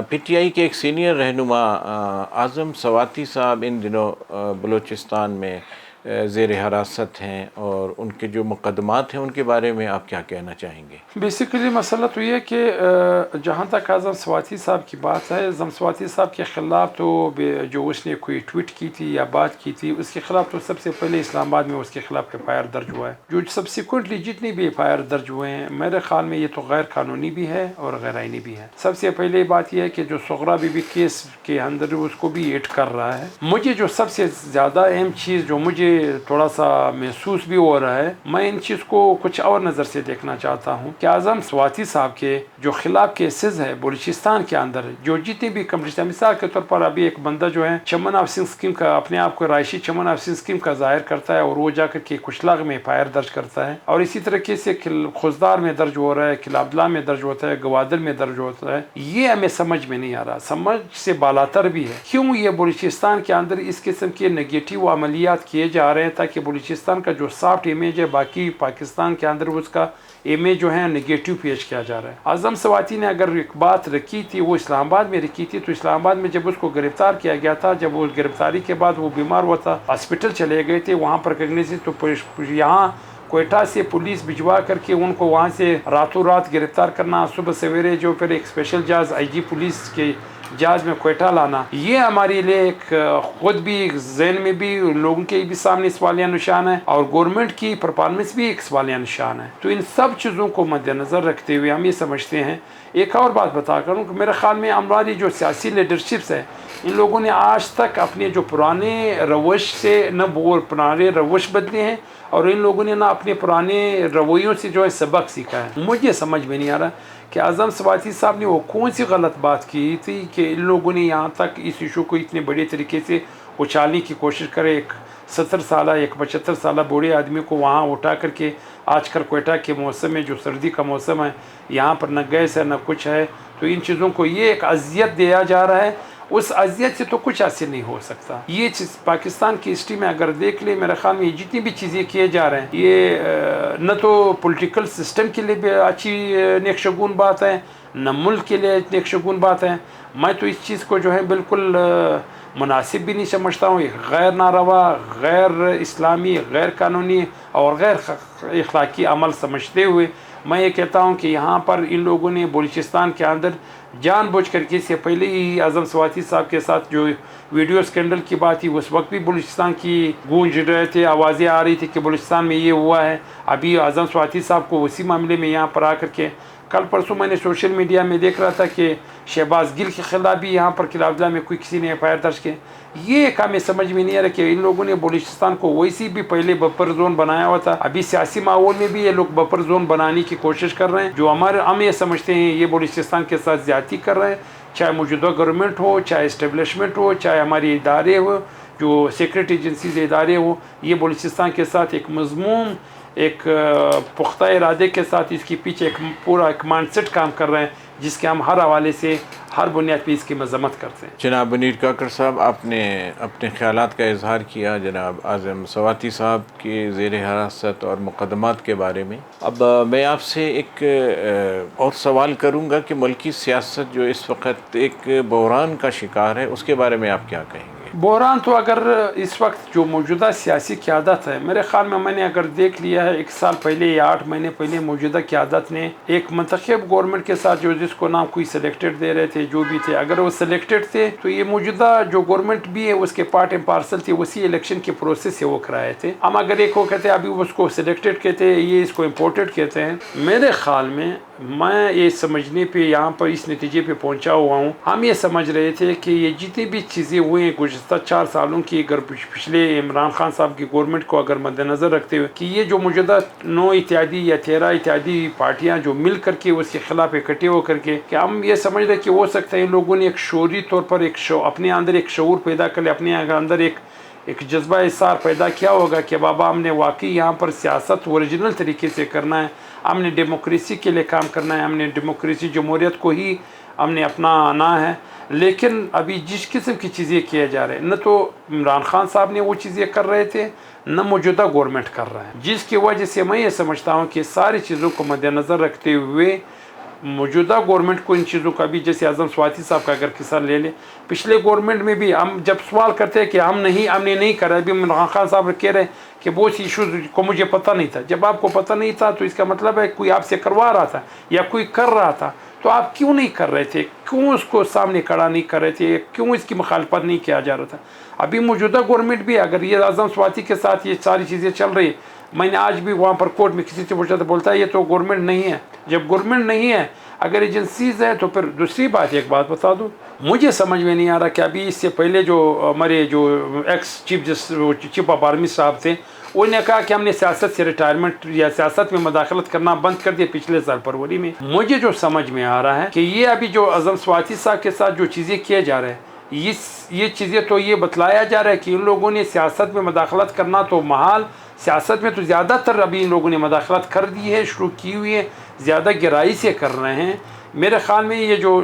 P T I کے ایک senior رہنما اعظم سواتی صاحب ان دنوں بلوچستان میں زیر حراست ہیں، اور ان کے جو مقدمات ہیں ان کے بارے میں آپ کیا کہنا چاہیں گے؟ بیسیکلی مسئلہ تو یہ کہ جہاں تک اعظم سواتی صاحب کی بات ہے، اعظم سواتی صاحب کے خلاف تو جو اس نے کوئی ٹویٹ کی تھی یا بات کی تھی، اس کے خلاف تو سب سے پہلے اسلام آباد میں اس کے خلاف ایف آئی آر درج ہوا ہے. جو سبسیکوئنٹلی جتنی بھی ایف آئی آر درج ہوئے ہیں، میرے خیال میں یہ تو غیر قانونی بھی ہے اور غیر آئینی بھی ہے. سب سے پہلے بات یہ ہے کہ جو صغرا بی بی کیس کے اندر اس کو بھی ایڈ کر رہا ہے. مجھے جو سب سے زیادہ اہم چیز جو مجھے تھوڑا سا محسوس بھی ہو رہا ہے، میں ان چیز کو کچھ اور نظر سے دیکھنا چاہتا ہوں کہ اعظم سواتی صاحب کے جو خلاف کیسز ہے بلوچستان کے اندر، جو جتنی بھی کمپنیاں، مثال کے طور پر ابھی ایک بندہ جو ہے چمن آفسنگ اسکیم کا اپنے آپ کو رائشی چمن آفسنگ اسکیم کا ظاہر کرتا ہے، اور وہ جا کر کے کشلاغ میں ایف آئی آر درج کرتا ہے، اور اسی طریقے سے خوزدار میں درج ہو رہا ہے، کلابدلا میں درج ہوتا ہے، گوادر میں درج ہوتا ہے. یہ ہمیں سمجھ میں نہیں آ رہا، سمجھ سے بالاتر بھی ہے. کیوں یہ بلوچستان کے اندر اس قسم کے نگیٹو عملیات کیے جا رہے ہیں تاکہ بلوچستان کا جو سافٹ امیج ہے باقی پاکستان کے اندر اس کا امیج جو ہے نگیٹو پیش کیا جا رہا ہے. اعظم سواتی نے اگر ایک بات رکھی تھی، وہ اسلام آباد میں رکھی تھی، تو اسلام آباد میں جب اس کو گرفتار کیا گیا تھا، جب وہ گرفتاری کے بعد وہ بیمار ہوا تھا، ہاسپٹل چلے گئے تھے، وہاں پر کگنیسی تو یہاں کوئٹہ سے پولیس بھجوا کر کے ان کو وہاں سے راتوں رات گرفتار کرنا، صبح سویرے جو پھر ایک اسپیشل جاز آئی جی پولیس کے جہاز میں کوئٹہ لانا، یہ ہمارے لیے ایک خود بھی ذہن میں بھی لوگوں کے بھی سامنے سوالیہ نشان ہے، اور گورنمنٹ کی پرفارمنس بھی ایک سوالیہ نشان ہے. تو ان سب چیزوں کو مد نظر رکھتے ہوئے ہم یہ سمجھتے ہیں. ایک اور بات بتا کروں کہ میرے خیال میں ہماری جو سیاسی لیڈرشپس ہے، ان لوگوں نے آج تک اپنے جو پرانے روش سے نہ پرانے روش بدلے ہیں، اور ان لوگوں نے نہ اپنے پرانے رویوں سے جو ہے سبق سیکھا ہے. مجھے سمجھ میں نہیں آ رہا کہ اعظم سواتی صاحب نے وہ کون سی غلط بات کی تھی کہ ان لوگوں نے یہاں تک اس ایشو کو اتنے بڑے طریقے سے اچھالنے کی کوشش کرے. ایک 70 سالہ ایک 75 سالہ بوڑھے آدمی کو وہاں اٹھا کر کے، آج کل کوئٹہ کے موسم میں جو سردی کا موسم ہے، یہاں پر نہ گیس ہے نہ کچھ ہے، تو ان چیزوں کو یہ ایک اذیت دیا جا رہا ہے. اس اذیت سے تو کچھ حاصل نہیں ہو سکتا. یہ چیز پاکستان کی ہسٹری میں اگر دیکھ لیں، میرے خیال میں جتنی بھی چیزیں کیے جا رہے ہیں، یہ نہ تو پولیٹیکل سسٹم کے لیے بھی اچھی نیک شگون بات ہے، نہ ملک کے لیے نیک شگون بات ہے. میں تو اس چیز کو جو ہے بالکل مناسب بھی نہیں سمجھتا ہوں. ایک غیر ناروا، غیر اسلامی، غیر قانونی اور غیر اخلاقی عمل سمجھتے ہوئے میں یہ کہتا ہوں کہ یہاں پر ان لوگوں نے بلوچستان کے اندر جان بوجھ کر کے، سے پہلے ہی اعظم سواتی صاحب کے ساتھ جو ویڈیو اسکینڈل کی بات تھی، اس وقت بھی بلوچستان کی گونج رہے تھے، آوازیں آ رہی تھی کہ بلوچستان میں یہ ہوا ہے. ابھی اعظم سواتی صاحب کو اسی معاملے میں یہاں پر آ کر کے کل پرسوں میں نے سوشل میڈیا میں دیکھ رہا تھا کہ شہباز گل کے خلاف بھی یہاں پر کلابدلا میں کوئی کسی نے ایف آئی آر درج کی. یہ ایک ہمیں سمجھ میں نہیں آ رہا کہ ان لوگوں نے بلوچستان کو ویسی بھی پہلے بفر زون بنایا ہوا تھا، ابھی سیاسی ماحول میں بھی یہ لوگ بفر زون بنانے کی کوشش کر رہے ہیں، جو ہم یہ سمجھتے ہیں یہ بلوچستان کے ساتھ زیادتی کر رہے ہیں. چاہے موجودہ گورنمنٹ ہو، چاہے اسٹیبلشمنٹ ہو، چاہے ہماری ادارے ہو، جو سیکرٹ ایجنسیز ادارے ہوں، یہ بلوچستان کے ساتھ ایک مضمون، ایک پختہ ارادے کے ساتھ اس کے پیچھے ایک پورا ایک مائنڈ سیٹ کام کر رہے ہیں، جس کے ہم ہر حوالے سے ہر بنیاد پہ اس کی مذمت کرتے ہیں. جناب منیر کاکڑ صاحب، آپ نے اپنے خیالات کا اظہار کیا جناب اعظم سواتی صاحب کے زیر حراست اور مقدمات کے بارے میں. اب میں آپ سے ایک اور سوال کروں گا کہ ملکی سیاست جو اس وقت ایک بحران کا شکار ہے، اس کے بارے میں آپ کیا کہیں گے؟ بحران تو اگر اس وقت جو موجودہ سیاسی قیادت ہے، میرے خیال میں نے اگر دیکھ لیا ہے 1 سال پہلے یا 8 مہینے پہلے موجودہ قیادت نے ایک منتخب گورنمنٹ کے ساتھ، جو جس کو نام کوئی سلیکٹڈ دے رہے تھے، جو بھی تھے، اگر وہ سلیکٹڈ تھے تو یہ موجودہ جو گورنمنٹ بھی ہے اس کے پارٹ اینڈ پارسل تھی، اسی الیکشن کے پروسیس سے وہ کرائے تھے. ہم اگر ایک کو کہتے ہیں ابھی اس کو سلیکٹڈ کہتے ہیں، یہ اس کو امپورٹڈ کہتے ہیں. میرے خیال میں یہ سمجھنے پہ یہاں پر اس نتیجے پہ پہنچا ہوا ہوں، ہم یہ سمجھ رہے تھے کہ یہ جتنی بھی چیزیں ہوئی ہیں گزشتہ 4 سالوں کی، اگر پچھلے عمران خان صاحب کی گورنمنٹ کو اگر مد نظر رکھتے ہوئے کہ یہ جو موجودہ 9 اتحادی یا 13 اتحادی پارٹیاں جو مل کر کے اس کے خلاف اکٹھے ہو کر کے، کہ ہم یہ سمجھ رہے کہ ہو سکتا ہے ان لوگوں نے ایک شعوری طور پر اپنے اندر ایک شعور پیدا کر لیا، اپنے اندر ایک جذبہ احسار پیدا کیا ہوگا کہ بابا ہم نے واقعی یہاں پر سیاست اوریجنل طریقے سے کرنا ہے، ہم نے ڈیموکریسی کے لیے کام کرنا ہے، ہم نے ڈیموکریسی جمہوریت کو ہی ہم نے اپنا آنا ہے. لیکن ابھی جس قسم کی چیزیں کیے جا رہے ہیں، نہ تو عمران خان صاحب نے وہ چیزیں کر رہے تھے، نہ موجودہ گورنمنٹ کر رہا ہے، جس کی وجہ سے میں یہ سمجھتا ہوں کہ ساری چیزوں کو مد نظر رکھتے ہوئے موجودہ گورنمنٹ کو ان چیزوں کا بھی، جیسے اعظم سواتی صاحب کا اگر قصہ لے لیں، پچھلے گورنمنٹ میں بھی ہم جب سوال کرتے ہیں کہ ہم نے نہیں کرا، ابھی عمران خان صاحب کہہ رہے ہیں کہ بہت سی ایشوز کو مجھے پتہ نہیں تھا. جب آپ کو پتہ نہیں تھا تو اس کا مطلب ہے کوئی آپ سے کروا رہا تھا یا کوئی کر رہا تھا، تو آپ کیوں نہیں کر رہے تھے؟ کیوں اس کو سامنے کھڑا نہیں کر رہے تھے؟ کیوں اس کی مخالفت نہیں کیا جا رہا تھا؟ ابھی موجودہ گورنمنٹ بھی اگر یہ اعظم سواتی کے ساتھ یہ ساری چیزیں چل رہی ہیں، میں نے آج بھی وہاں پر کورٹ میں کسی سے پوچھا تو بولتا ہے یہ تو گورنمنٹ نہیں ہے. جب گورنمنٹ نہیں ہے، اگر ایجنسیز ہیں، تو پھر دوسری بات ایک بات بتا دوں، مجھے سمجھ میں نہیں آ رہا کہ ابھی اس سے پہلے جو ہمارے جو ایکس چیف آف آرمی صاحب تھے، انہوں نے کہا کہ ہم نے سیاست سے ریٹائرمنٹ یا سیاست میں مداخلت کرنا بند کر دیا پچھلے سال فروری میں. مجھے جو سمجھ میں آ رہا ہے کہ یہ ابھی جو اعظم سواتی صاحب کے ساتھ جو چیزیں کیے جا رہے ہیں، یہ چیزیں تو یہ بتلایا جا رہا ہے کہ ان لوگوں نے سیاست میں مداخلت کرنا تو محال، سیاست میں تو زیادہ تر ابھی ان لوگوں نے مداخلت کر دی ہے، شروع کی ہوئی ہے، زیادہ گہرائی سے کر رہے ہیں. میرے خیال میں یہ جو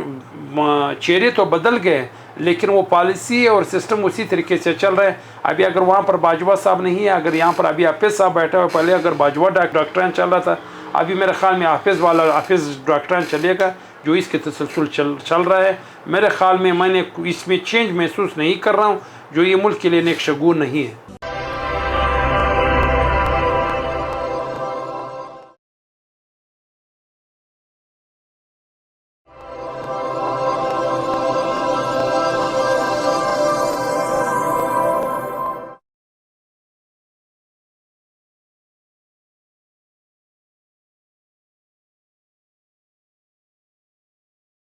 چہرے تو بدل گئے لیکن وہ پالیسی اور سسٹم اسی طریقے سے چل رہے ہیں. ابھی اگر وہاں پر باجوہ صاحب نہیں ہے، اگر یہاں پر ابھی حافظ صاحب بیٹھا ہوا، پہلے اگر باجوہ ڈاکٹرین چل رہا تھا، ابھی میرے خیال میں حافظ ڈاکٹرین چلے گا جو اس کے تسلسل چل رہا ہے. میرے خیال میں نے اس میں چینج محسوس نہیں کر رہا ہوں، جو یہ ملک کے لیے نیک شگون نہیں ہے.